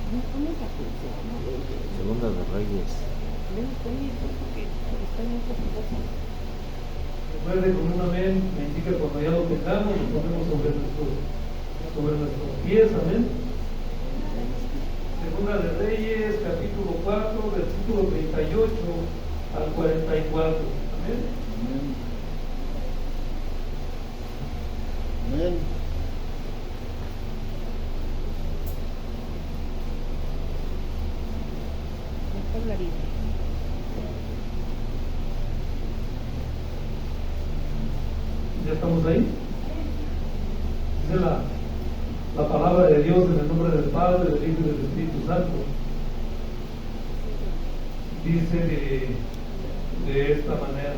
Segunda de Reyes. Recuerde, con un amén me indica cuando ya lo tengamos, lo ponemos sobre nuestros pies, amén. Segunda de Reyes, capítulo 4, versículo 38 al 44, amén. Amén. ¿Ya estamos ahí? Dice la palabra de Dios en el nombre del Padre, del Hijo y del Espíritu Santo. Dice de esta manera.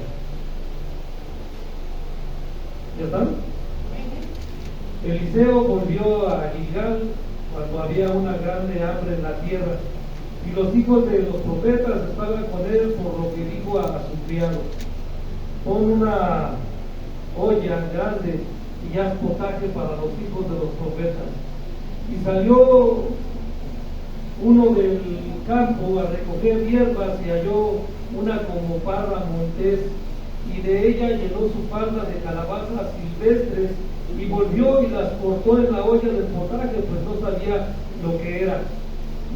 ¿Ya están? Eliseo volvió a Gilgal cuando había una grande hambre en la tierra, y los hijos de los profetas estaban con él, por lo que dijo a su criado: pon una olla grande y haz potaje para los hijos de los profetas. Y salió uno del campo a recoger hierbas y halló una como parra montés, y de ella llenó su falda de calabazas silvestres, y volvió y las cortó en la olla del potaje, pues no sabía lo que era.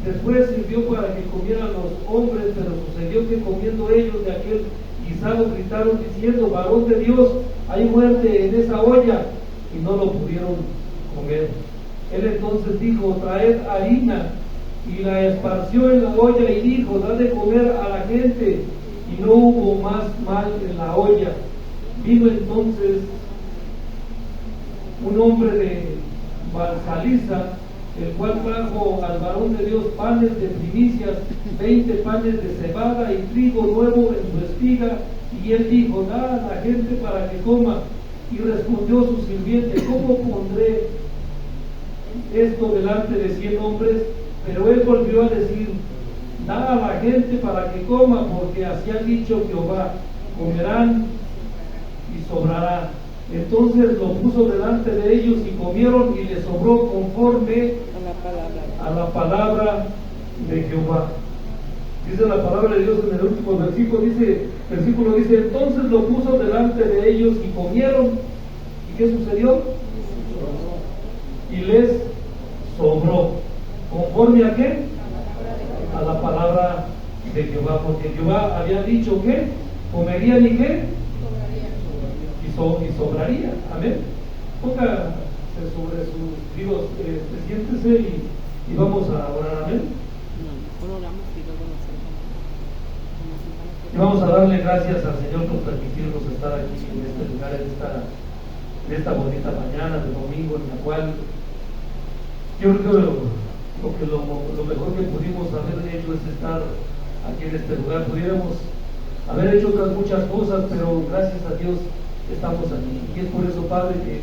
Después sirvió para que comieran los hombres, pero sucedió que comiendo ellos de aquel guisado gritaron diciendo: varón de Dios, hay muerte en esa olla, y no lo pudieron comer. Él entonces dijo: traed harina, y la esparció en la olla, y dijo: dad de comer a la gente, y no hubo más mal en la olla. Vino entonces un hombre de Balsaliza, el cual trajo al varón de Dios panes de primicias, 20 panes de cebada y trigo nuevo en su espiga, y él dijo: da a la gente para que coma. Y respondió su sirviente: ¿cómo pondré esto delante de 100 hombres? Pero él volvió a decir: da a la gente para que coma, porque así ha dicho Jehová: comerán y sobrará. Entonces lo puso delante de ellos y comieron, y les sobró conforme a la palabra de Jehová. Dice la palabra de Dios en el último versículo dice, entonces lo puso delante de ellos y comieron. ¿Y qué sucedió? Y les sobró. ¿Conforme a qué? A la palabra de Jehová, porque Jehová había dicho que comerían y qué, y sobraría. Amén. Póngase sobre sus vivos, siéntese y vamos a orar. Amén. Y vamos a darle gracias al Señor por permitirnos estar aquí en este lugar, en esta bonita mañana de domingo, en la cual yo creo que lo mejor que pudimos haber hecho es estar aquí en este lugar. Pudiéramos haber hecho otras muchas cosas, pero gracias a Dios estamos aquí. Y es por eso, Padre, que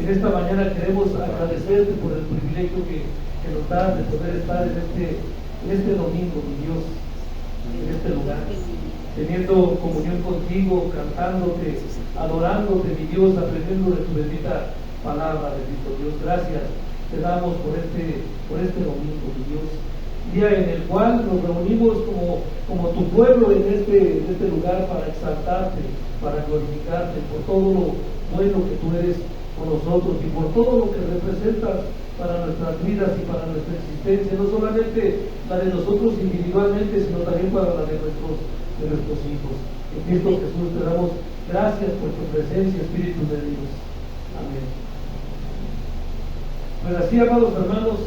en esta mañana queremos agradecerte por el privilegio que nos das de poder estar en este domingo, mi Dios, en este lugar, teniendo comunión contigo, cantándote, adorándote, mi Dios, aprendiendo de tu bendita palabra, bendito Dios. Gracias te damos por este domingo, mi Dios, día en el cual nos reunimos como tu pueblo en este lugar para exaltarte, para glorificarte por todo lo bueno que tú eres con nosotros y por todo lo que representas para nuestras vidas y para nuestra existencia, no solamente la de nosotros individualmente, sino también para la de nuestros hijos. En Cristo Jesús te damos gracias por tu presencia, Espíritu de Dios. Amén. Pues así, amados hermanos,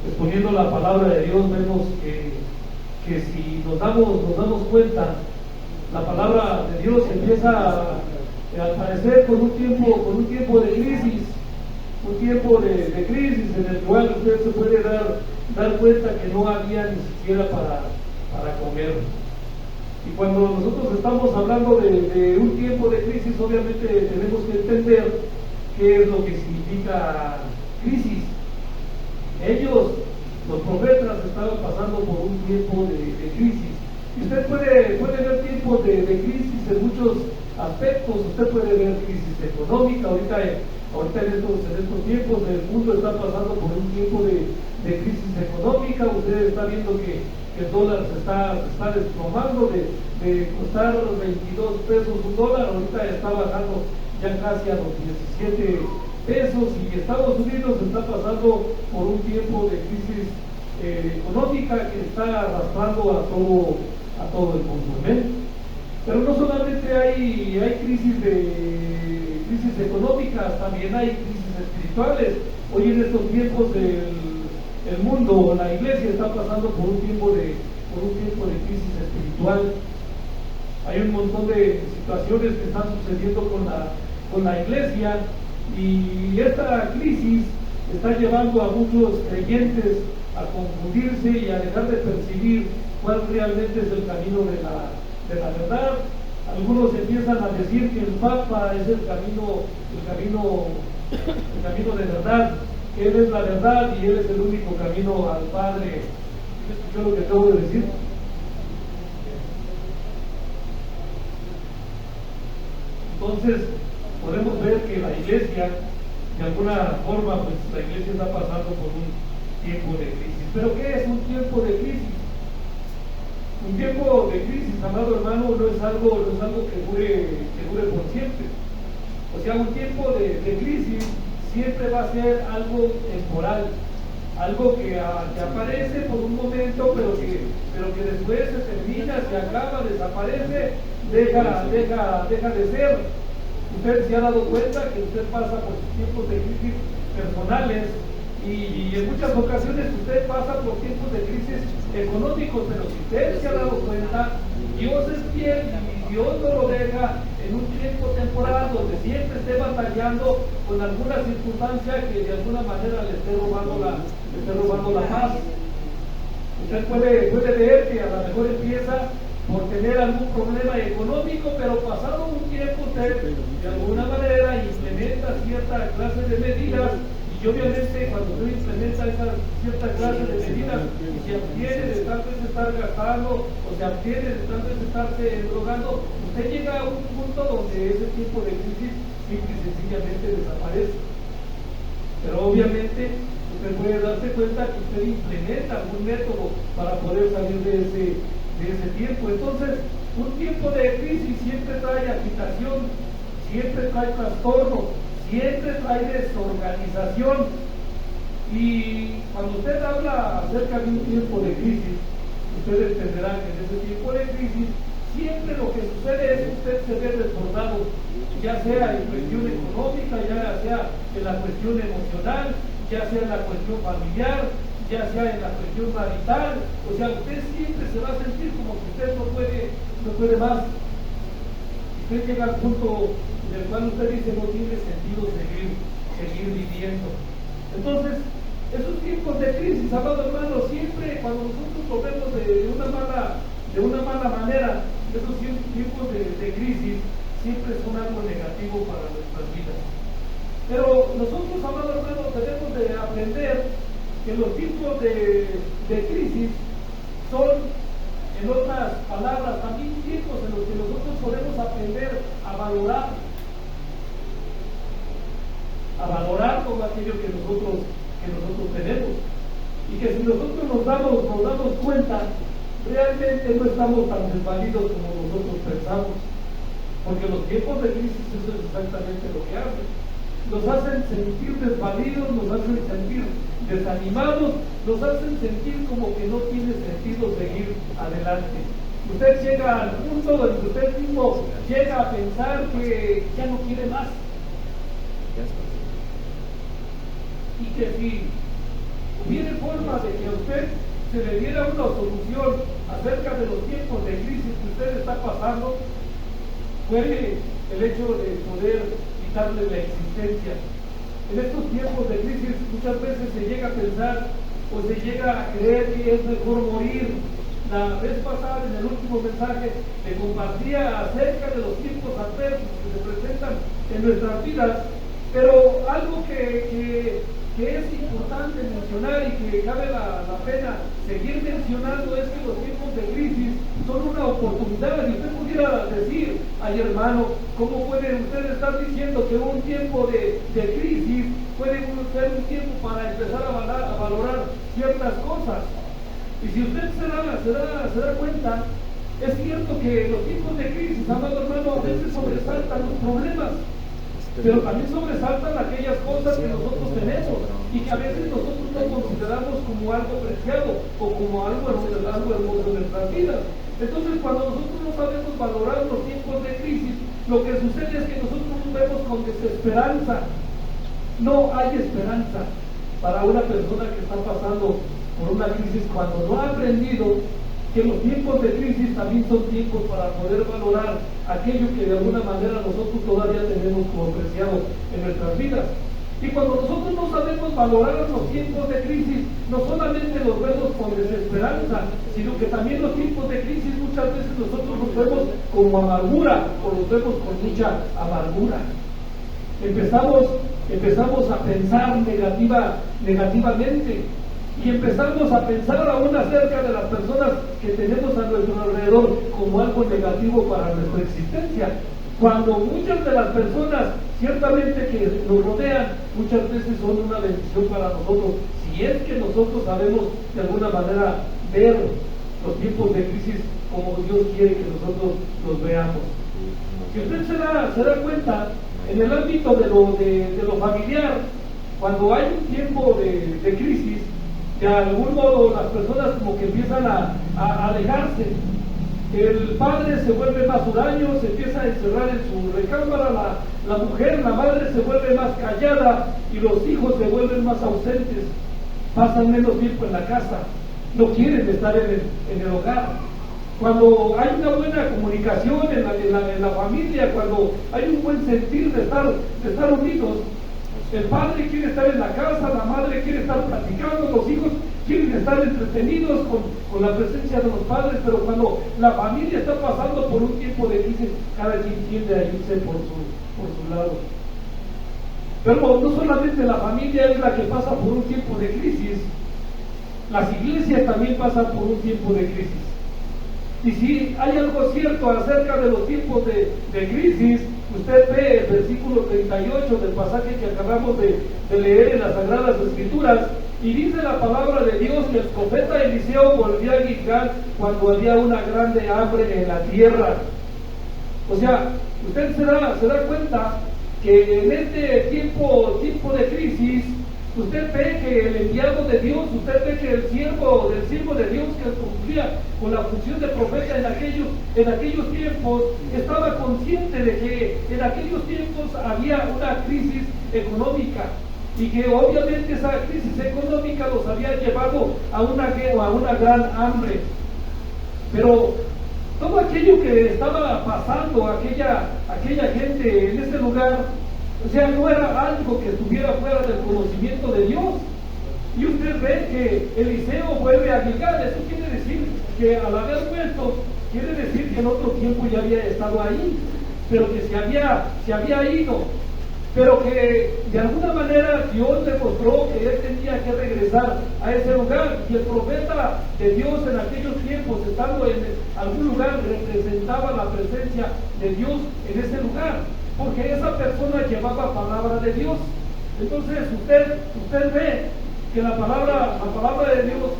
exponiendo la palabra de Dios, vemos que si nos damos cuenta, la palabra de Dios empieza al parecer con un tiempo de crisis, un tiempo de crisis en el cual usted se puede dar cuenta que no había ni siquiera para comer. Y cuando nosotros estamos hablando de un tiempo de crisis, obviamente tenemos que entender qué es lo que significa crisis. Ellos, los profetas, estaban pasando por un tiempo de crisis. Y usted puede ver tiempos de crisis en muchos aspectos. Usted puede ver crisis económica. Ahorita en estos tiempos el mundo está pasando por un tiempo de crisis económica. Usted está viendo que el dólar se está desplomando, de costar 22 pesos un dólar, ahorita está bajando ya casi a los 17 pesos, y Estados Unidos está pasando por un tiempo de crisis económica que está arrastrando a todo el mundo. ¿Ven? Pero no solamente hay crisis económicas, también hay crisis espirituales. Hoy en estos tiempos el mundo, la iglesia está pasando por un tiempo de crisis espiritual. Hay un montón de situaciones que están sucediendo con la iglesia, y esta crisis está llevando a muchos creyentes a confundirse y a dejar de percibir cuál realmente es el camino de la verdad. Algunos empiezan a decir que el Papa es el camino de verdad, que Él es la verdad y Él es el único camino al Padre. ¿Escuchó lo que acabo de decir? Entonces podemos ver que la iglesia, de alguna forma, pues la iglesia está pasando por un tiempo de crisis. ¿Pero qué es un tiempo de crisis? Un tiempo de crisis, amado hermano, no es algo que dure por siempre. O sea, un tiempo de crisis siempre va a ser algo temporal, algo que aparece por un momento, pero que después se termina, se acaba, desaparece, deja de ser. Usted se ha dado cuenta que usted pasa por tiempos de crisis personales, y en muchas ocasiones usted pasa por tiempos de crisis económicos, pero si usted se ha dado cuenta, Dios es fiel y Dios no lo deja en un tiempo temporal donde siempre esté batallando con alguna circunstancia que de alguna manera le esté robando la paz. Usted puede ver que a lo mejor empieza por tener algún problema económico, pero pasado un tiempo usted de alguna manera implementa cierta clase de medidas, y obviamente cuando usted implementa esa cierta clase de medidas y se abstiene de tal vez estar gastando o se abstiene de tal vez estarse drogando, usted llega a un punto donde ese tipo de crisis simple y sencillamente desaparece. Pero obviamente usted puede darse cuenta que usted implementa algún método para poder salir de ese tiempo. Entonces, un tiempo de crisis siempre trae agitación, siempre trae trastorno, siempre trae desorganización. Y cuando usted habla acerca de un tiempo de crisis, ustedes entenderán que en ese tiempo de crisis siempre lo que sucede es que usted se ve desbordado, ya sea en cuestión económica, ya sea en la cuestión emocional, ya sea en la cuestión familiar, ya sea en la cuestión marital. O sea, usted siempre se va a sentir como que usted no puede más. Usted llega al punto en el cual usted dice no tiene sentido seguir viviendo. Entonces, esos tiempos de crisis, amado hermano, siempre cuando nosotros lo vemos de una mala manera, esos tiempos de crisis siempre son algo negativo para nuestras vidas. Pero nosotros, amado hermano, tenemos de aprender que los tiempos de crisis son, en otras palabras, también tiempos en los que nosotros podemos aprender a valorar todo aquello que nosotros tenemos, y que si nosotros nos damos cuenta, realmente no estamos tan desvalidos como nosotros pensamos, porque los tiempos de crisis eso es exactamente lo que hacen. Nos hacen sentir desvalidos, nos hacen sentir desanimados, nos hacen sentir como que no tiene sentido seguir adelante. Usted llega al punto donde usted mismo llega a pensar que ya no quiere más, y que si hubiera forma de que a usted se le diera una solución acerca de los tiempos de crisis que usted está pasando, fue el hecho de poder quitarle la existencia. En estos tiempos de crisis muchas veces se llega a pensar o se llega a creer que es mejor morir. La vez pasada, en el último mensaje, le compartía acerca de los tiempos adversos que se presentan en nuestras vidas, pero algo que es importante mencionar y que cabe la pena seguir mencionando es que los tiempos de crisis son una oportunidad. Y usted pudiera decir, ay hermano, ¿cómo puede usted estar diciendo que un tiempo de crisis puede ser un tiempo para empezar a valorar ciertas cosas. Y si usted se da cuenta, es cierto que en los tiempos de crisis, amado hermano, a veces sobresaltan los problemas, pero también sobresaltan aquellas cosas que nosotros tenemos y que a veces nosotros no consideramos como algo preciado o como algo hermoso en nuestras vidas. Entonces, cuando nosotros no sabemos valorar los tiempos de crisis, lo que sucede es que nosotros nos vemos con desesperanza. No hay esperanza para una persona que está pasando por una crisis cuando no ha aprendido que los tiempos de crisis también son tiempos para poder valorar aquello que de alguna manera nosotros todavía tenemos como preciado en nuestras vidas. Y cuando nosotros no sabemos valorar los tiempos de crisis, no solamente los vemos con desesperanza, sino que también los tiempos de crisis muchas veces nosotros los vemos como amargura, o los vemos con mucha amargura. Empezamos a pensar negativamente, y empezamos a pensar aún acerca de las personas que tenemos a nuestro alrededor como algo negativo para nuestra existencia, cuando muchas de las personas ciertamente que nos rodean muchas veces son una bendición para nosotros, si es que nosotros sabemos de alguna manera ver los tiempos de crisis como Dios quiere que nosotros los veamos. Si usted se da cuenta, en el ámbito de lo familiar, cuando hay un tiempo de crisis, de algún modo las personas como que empiezan a alejarse. El padre se vuelve más huraño, se empieza a encerrar en su recámara, la mujer, la madre se vuelve más callada y los hijos se vuelven más ausentes, pasan menos tiempo en la casa, no quieren estar en el hogar. Cuando hay una buena comunicación en la familia, cuando hay un buen sentir de estar unidos, el padre quiere estar en la casa, la madre quiere estar platicando, los hijos quieren estar entretenidos con la presencia de los padres, pero cuando la familia está pasando por un tiempo de crisis, cada quien tiende a irse por su lado. Pero no solamente la familia es la que pasa por un tiempo de crisis, las iglesias también pasan por un tiempo de crisis. Y si hay algo cierto acerca de los tiempos de crisis, usted ve el versículo 38 del pasaje que acabamos de leer en las Sagradas Escrituras, y dice la palabra de Dios que el profeta Eliseo volvió a Gilgal cuando había una grande hambre en la tierra. O sea, usted se da cuenta que en este tiempo de crisis, usted ve que el enviado de Dios, usted ve que el siervo de Dios que cumplía con la función de profeta en aquellos tiempos, estaba consciente de que en aquellos tiempos había una crisis económica y que obviamente esa crisis económica los había llevado a una gran hambre. Pero todo aquello que estaba pasando aquella gente en ese lugar, o sea, no era algo que estuviera fuera del conocimiento de Dios. Y usted ve que Eliseo vuelve a Gilgal. Eso quiere decir que al haber vuelto, quiere decir que en otro tiempo ya había estado ahí, pero que se había ido, pero que de alguna manera Dios le mostró que él tenía que regresar a ese lugar. Y el profeta de Dios en aquellos tiempos, estando en algún lugar, representaba la presencia de Dios en ese lugar, porque esa persona llevaba palabra de Dios. Entonces usted ve que la palabra de Dios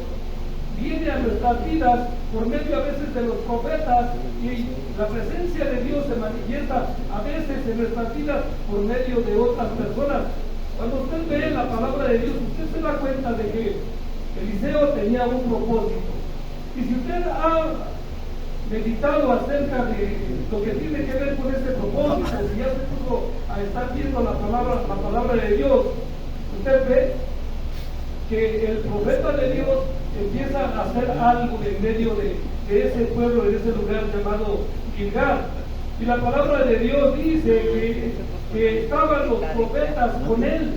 viene a nuestras vidas por medio a veces de los profetas, y la presencia de Dios se manifiesta a veces en nuestras vidas por medio de otras personas. Cuando usted ve la palabra de Dios, usted se da cuenta de que Eliseo tenía un propósito. Y si usted ha meditado acerca de lo que tiene que ver con este propósito, si ya se puso a estar viendo la palabra de Dios, usted ve que el profeta de Dios empieza a hacer algo en medio de ese pueblo, en ese lugar llamado Gilgal. Y la palabra de Dios dice que estaban los profetas con él,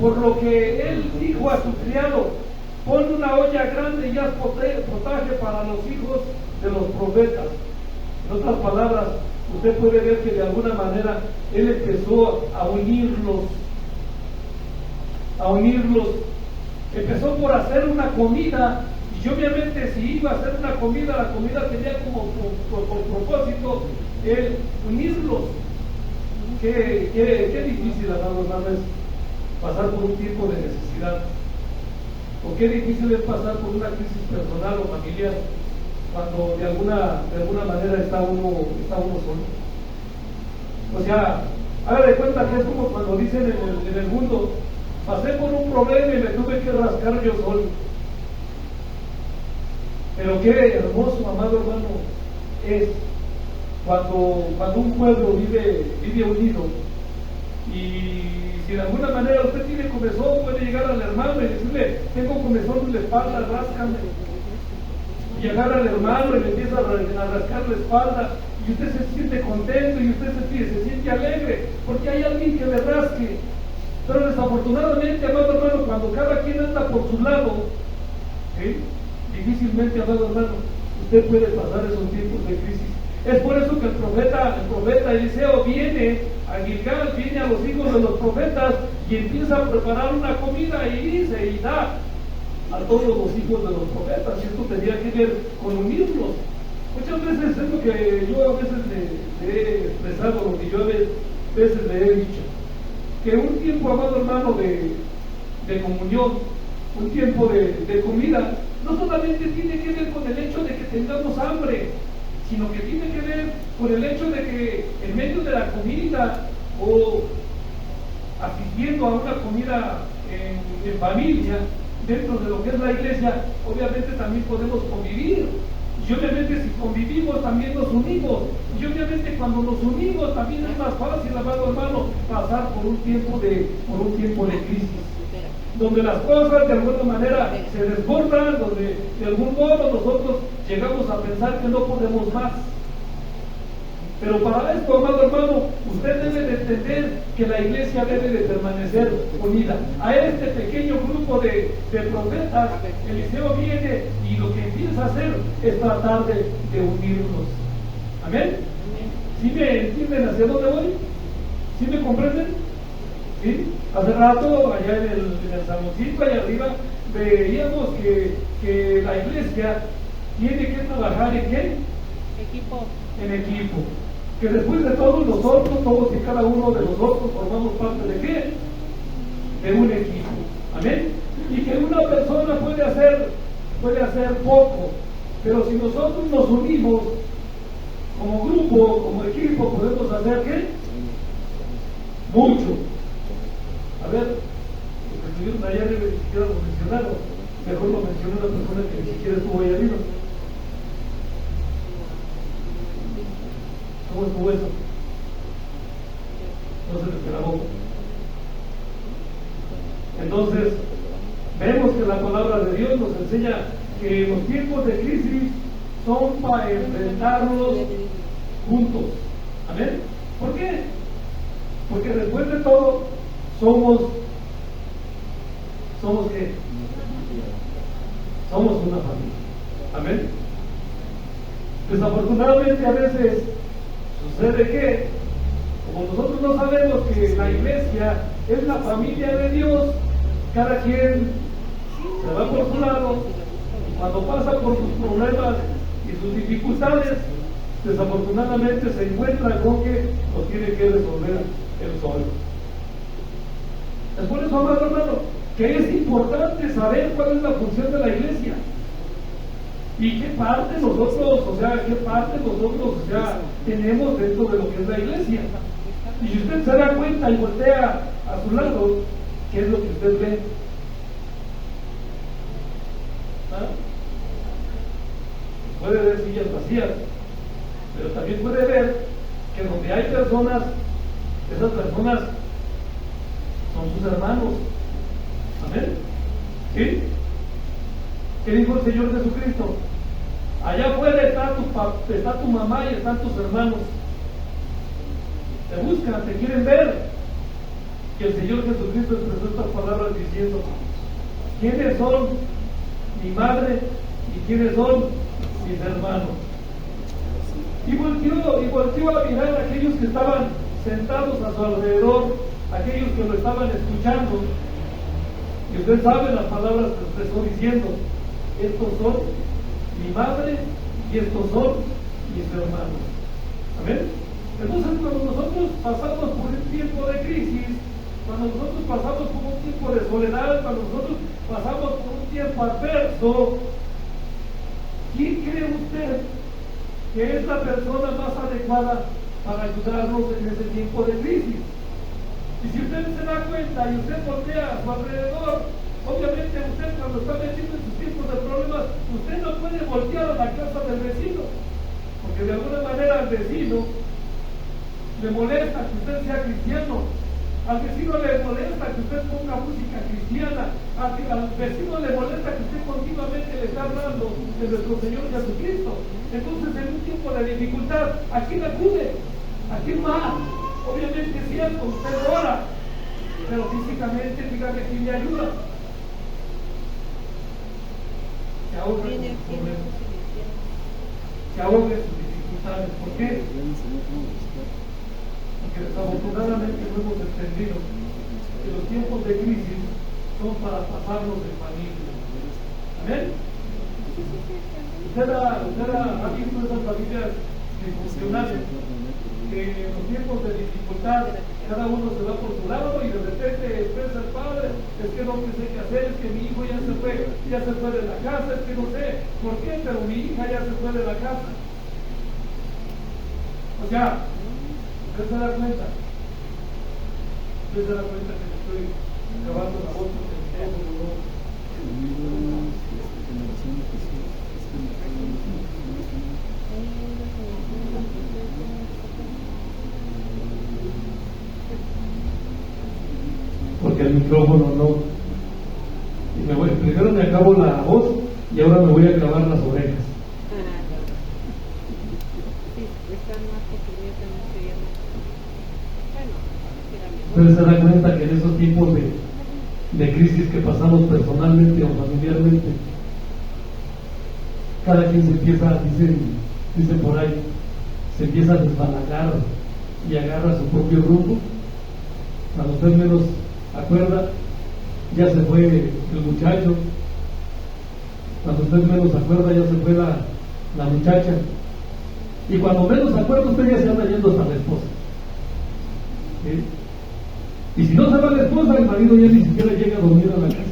por lo que él dijo a su criado: pon una olla grande y haz potaje para los hijos de los profetas. En otras palabras, usted puede ver que de alguna manera él empezó a unirlos. Empezó por hacer una comida, y obviamente si iba a hacer una comida, la comida tenía como por propósito el unirlos. Qué difícil, hermanos, pasar por un tiempo de necesidad. o qué difícil es pasar por una crisis personal o familiar cuando de alguna manera está uno solo. O sea, haga de cuenta que es como cuando dicen en el mundo, pasé por un problema y me tuve que rascar yo solo. Pero qué hermoso, amado hermano, es cuando un pueblo vive unido. Y si de alguna manera usted tiene comezón, puede llegar al hermano y decirle, tengo comezón en la espalda, ráscame. Y agarra al hermano y le empieza a rascar la espalda, y usted se siente contento y usted se siente alegre porque hay alguien que le rasque. Pero desafortunadamente, amado hermano, cuando cada quien anda por su lado, ¿sí?, difícilmente, amado hermano, usted puede pasar esos tiempos de crisis. Es por eso que el profeta Eliseo viene a Gilgal, viene a los hijos de los profetas y empieza a preparar una comida y dice y da a todos los hijos de los profetas. Y esto tenía que ver con unirlos. Muchas veces es lo que yo a veces le he expresado, lo que yo a veces le he dicho, que un tiempo, amado hermano, de comunión, un tiempo de comida, no solamente tiene que ver con el hecho de que tengamos hambre, sino que tiene que ver con el hecho de que en medio de la comida o asistiendo a una comida en familia, dentro de lo que es la iglesia, obviamente también podemos convivir. Y obviamente si convivimos también nos unimos. Y obviamente cuando nos unimos también es más fácil, amado hermano, pasar por un tiempo de crisis, donde las cosas de alguna manera se desbordan, donde de algún modo nosotros llegamos a pensar que no podemos más. Pero para esto, amado hermano, usted debe de entender que la iglesia debe de permanecer unida. A este pequeño grupo de profetas, Eliseo viene y lo que empieza a hacer es tratar de unirnos. ¿Amén? ¿Sí me entienden hacia dónde voy? ¿Sí me comprenden? ¿Sí? Hace rato, allá en el saloncito, allá arriba, veíamos que la iglesia tiene que trabajar ¿en qué? En equipo. Que después de todos nosotros, todos y cada uno de nosotros formamos parte de qué? De un equipo. Amén. Y que una persona puede hacer poco, pero si nosotros nos unimos como grupo, como equipo, podemos hacer ¿qué? Mucho. A ver, los que estuvieron allá arriba ni siquiera lo mencionaron. Mejor lo mencionó una persona que ni siquiera estuvo allá arriba. ¿Cómo estuvo eso? No se les grabó. Entonces, vemos que la palabra de Dios nos enseña que los tiempos de crisis son para enfrentarlos juntos. ¿Amén? ¿Por qué? Porque después de todo, somos ¿qué? Somos una familia. ¿Amén? Desafortunadamente a veces sucede que, como nosotros no sabemos que la iglesia es la familia de Dios, cada quien se va por su lado y cuando pasa por sus problemas y sus dificultades, desafortunadamente se encuentra con que lo tiene que resolver él solo. Es por eso, amado hermano, que es importante saber cuál es la función de la iglesia. ¿Y qué parte nosotros, tenemos dentro de lo que es la iglesia? Y si usted se da cuenta y voltea a su lado, ¿qué es lo que usted ve? ¿Ah? Puede ver sillas vacías, pero también puede ver que donde hay personas, esas personas son sus hermanos. ¿Amén? ¿Sí? ¿Qué dijo el Señor Jesucristo? Allá afuera está tu mamá y están tus hermanos. Te buscan, te quieren ver. Y el Señor Jesucristo expresó estas palabras diciendo: ¿quiénes son mi madre y quiénes son mis hermanos? Y volteó a mirar a aquellos que estaban sentados a su alrededor, aquellos que lo estaban escuchando. Y usted sabe las palabras que expresó diciendo: estos son mi madre y estos son mis hermanos. Amén. Entonces, cuando nosotros pasamos por un tiempo de crisis, cuando nosotros pasamos por un tiempo de soledad, cuando nosotros pasamos por un tiempo adverso, ¿quién cree usted que es la persona más adecuada para ayudarnos en ese tiempo de crisis? Y si usted se da cuenta y usted voltea a su alrededor, obviamente usted cuando está metido en sus tiempos de problemas, usted no puede voltear a la casa del vecino, porque de alguna manera al vecino le molesta que usted sea cristiano, al vecino le molesta que usted ponga música cristiana, al vecino le molesta que usted continuamente le está hablando de nuestro Señor Jesucristo. Entonces, en un tiempo de dificultad, ¿a quién acude? ¿A quién más? Obviamente es cierto, usted ora, pero físicamente dígame quién le ayuda. Se ahoga en sus problemas, se ahoga en sus dificultades. ¿Por qué? Porque desafortunadamente no hemos entendido que los tiempos de crisis son para pasarlos en familia. ¿Amén? Usted ha visto esas familias disfuncionales que en los tiempos de dificultad cada uno se va por su lado y de repente expresa el padre, es que no sé qué hacer, es que mi hijo ya se fue de la casa, es que no sé por qué, pero mi hija ya se fue de la casa. O sea, usted se da cuenta que le estoy acabando la voz porque el tiempo no. Porque el micrófono no. Y primero me acabo la voz y ahora me voy a acabar las orejas. Ustedes se dan cuenta que en esos tipos de crisis que pasamos personalmente o familiarmente, cada quien se empieza, dicen por ahí, se empieza a desbalagar y agarra su propio rumbo. Cuando usted menos acuerda, ya se fue el muchacho. Cuando usted menos acuerda, ya se fue la muchacha. Y cuando menos acuerda, usted ya se anda yendo hasta la esposa. ¿Sí? Y si no se va la esposa, el marido ya ni siquiera llega a dormir a la casa.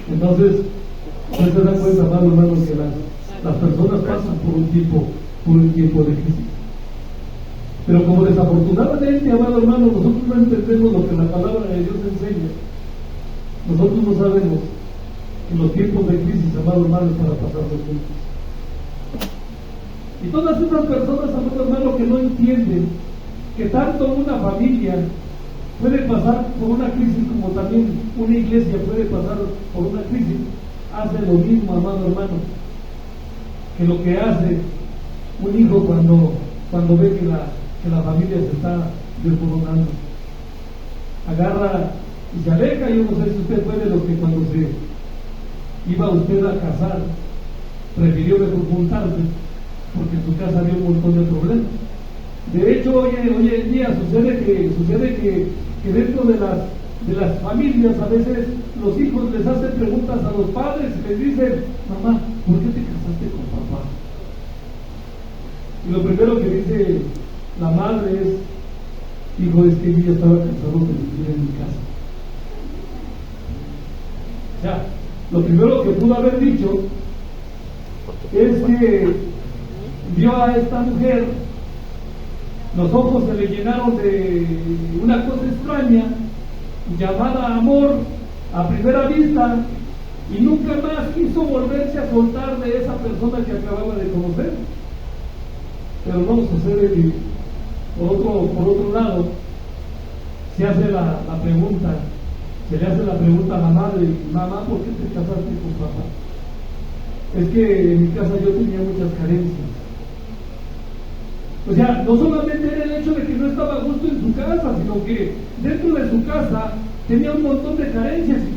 Entonces, usted se da cuenta, hermanos, que las personas pasan por un tiempo de crisis. Pero como desafortunadamente, amado hermano, nosotros no entendemos lo que la palabra de Dios enseña. Nosotros no sabemos que los tiempos de crisis, amado hermano, es para pasarlos juntos. Y todas esas personas, amado hermano, que no entienden que tanto una familia puede pasar por una crisis como también una iglesia puede pasar por una crisis, hace lo mismo, amado hermano, que lo que hace un hijo cuando ve que la familia se está desmoronando. Agarra y se aleja. Yo no sé si usted fue de los que cuando se iba usted a casar prefirió mejor juntarse porque en su casa había un montón de problemas. De hecho, hoy en día sucede que dentro de las familias a veces los hijos les hacen preguntas a los padres y les dicen: mamá, ¿por qué te casaste con papá? Y lo primero que dice la madre es: hijo, es que yo ya estaba cansado de vivir en mi casa. O sea, lo primero que pudo haber dicho es que vio a esta mujer, los ojos se le llenaron de una cosa extraña llamada amor a primera vista y nunca más quiso volverse a soltar de esa persona que acababa de conocer. Pero no sucede que por otro lado se le hace la pregunta a la madre: mamá, ¿por qué te casaste con papá? Es que en mi casa yo tenía muchas carencias. O sea, no solamente era el hecho de que no estaba a gusto en su casa, sino que dentro de su casa tenía un montón de carencias. Si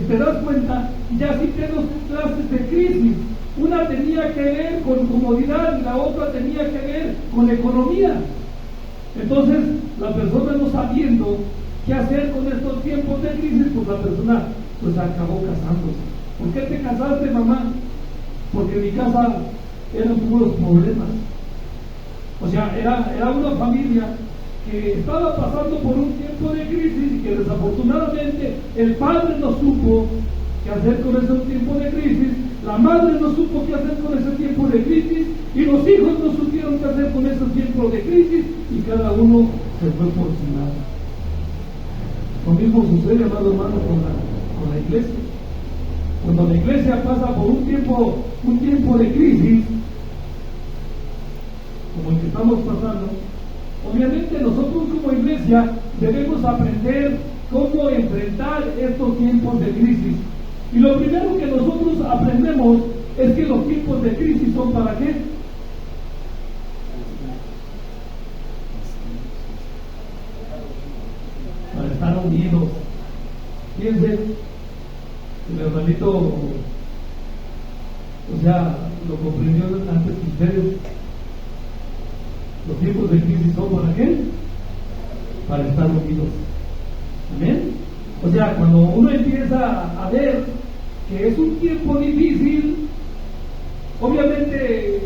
te das cuenta, ya sí tiene dos clases de crisis. Una tenía que ver con comodidad y la otra tenía que ver con economía. Entonces, la persona no sabiendo qué hacer con estos tiempos de crisis, pues la persona acabó casándose. ¿Por qué te casaste, mamá? Porque mi casa eran puros problemas. O sea, era una familia que estaba pasando por un tiempo de crisis y que desafortunadamente el padre no supo qué hacer con ese tiempo de crisis, la madre no supo qué hacer con ese tiempo de crisis, y los hijos no supieron qué hacer con ese tiempo de crisis, y cada uno se fue por su lado. Lo mismo sucede, amado hermano, con la iglesia. Cuando la iglesia pasa por un tiempo de crisis, como el que estamos pasando, obviamente nosotros como iglesia debemos aprender cómo enfrentar estos tiempos de crisis. Y lo primero que nosotros aprendemos es que los tiempos de crisis son ¿para qué? Para estar unidos. Fíjense, el hermanito, o sea, lo comprendió antes que ustedes. Los tiempos de crisis son ¿para qué? Para estar unidos. ¿Amén? O sea, cuando uno empieza a ver que es un tiempo difícil, obviamente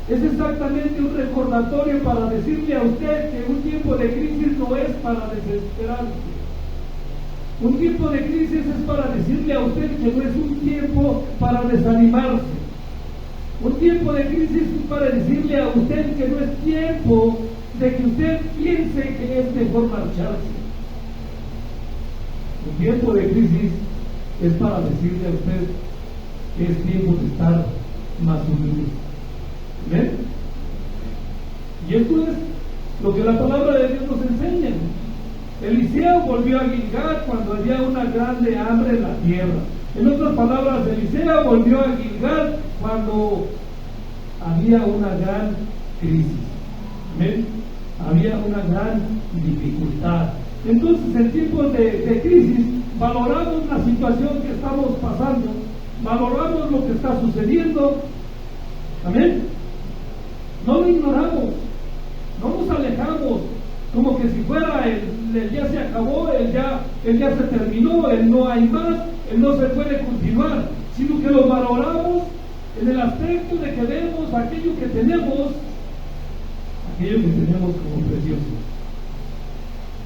es exactamente un recordatorio para decirle a usted que un tiempo de crisis no es para desesperarse. Un tiempo de crisis es para decirle a usted que no es un tiempo para desanimarse. Un tiempo de crisis es para decirle a usted que no es tiempo de que usted piense que es mejor marcharse. Un tiempo de crisis es para decirle a usted que es tiempo de estar más unidos. ¿Ven? Y esto es lo que la palabra de Dios nos enseña. Eliseo volvió a Gilgal cuando había una grande hambre en la tierra. En otras palabras, Eliseo volvió a Gilgal cuando había una gran crisis. ¿Ven? Había una gran dificultad. Entonces, en tiempos de crisis, valoramos la situación que estamos pasando, valoramos lo que está sucediendo. Amén. No lo ignoramos, no nos alejamos como que si fuera el ya se acabó, el ya se terminó, el no hay más, el no se puede continuar, sino que lo valoramos en el aspecto de que vemos aquello que tenemos como precioso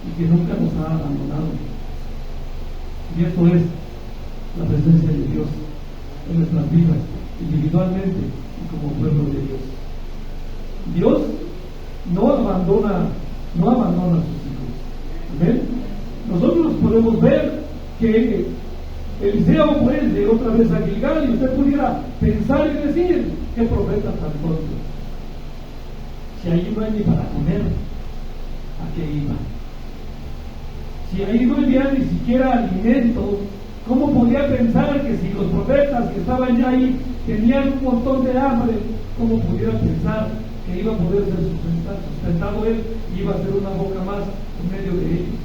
y que nunca nos ha abandonado. Y esto es la presencia de Dios en nuestras vidas, individualmente y como pueblo de Dios. Dios no abandona a sus hijos. ¿Ven? Nosotros podemos ver que Eliseo vuelve otra vez a Gilgal y usted pudiera pensar y decir: ¿qué profeta tan tonto? Si ahí no hay ni para comer, ¿a qué iba? Si ahí no había ni siquiera alimento, ¿cómo podía pensar que si los profetas que estaban ya ahí tenían un montón de hambre, cómo pudiera pensar que iba a poder ser sustentado él y iba a ser una boca más en medio de ellos?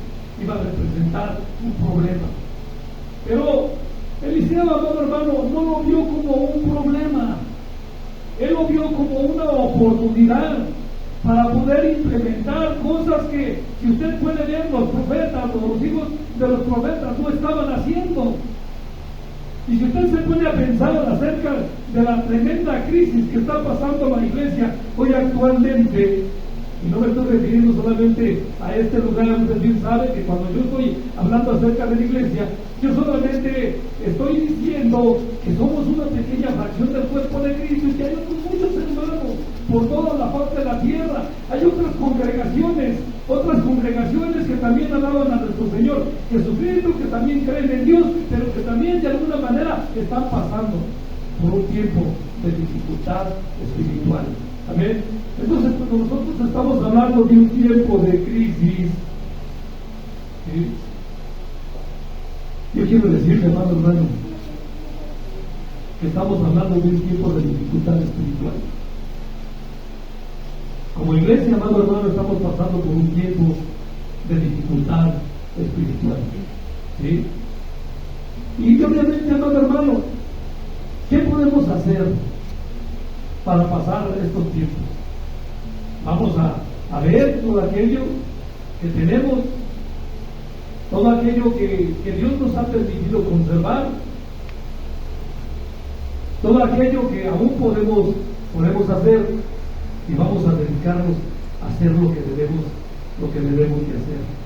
Iba a representar un problema. Pero Eliseo, amado hermano, no lo vio como un problema. Él lo vio como una oportunidad para poder implementar cosas que, si usted puede ver, los profetas o los hijos de los profetas no estaban haciendo. Y si usted se pone a pensar acerca de la tremenda crisis que está pasando la iglesia hoy actualmente, y no me estoy refiriendo solamente a este lugar, usted bien sabe que cuando yo estoy hablando acerca de la iglesia, yo solamente estoy diciendo que somos una pequeña fracción del cuerpo de Cristo y que hay otros muchos hermanos por toda la faz de la tierra. Hay otras congregaciones que también alaban a nuestro Señor Jesucristo, que también creen en Dios, pero que también de alguna manera están pasando por un tiempo de dificultad espiritual. Amén. Entonces, cuando nosotros estamos hablando de un tiempo de crisis, ¿sí?, yo quiero decirle, hermano, que estamos hablando de un tiempo de dificultad espiritual. Como iglesia, hermano, estamos pasando por un tiempo de dificultad espiritual. ¿Sí? Y obviamente, hermano, ¿qué podemos hacer para pasar estos tiempos? Vamos a ver todo aquello que tenemos, todo aquello que Dios nos ha permitido conservar, todo aquello que aún podemos hacer, y vamos a dedicarnos a hacer lo que debemos de hacer.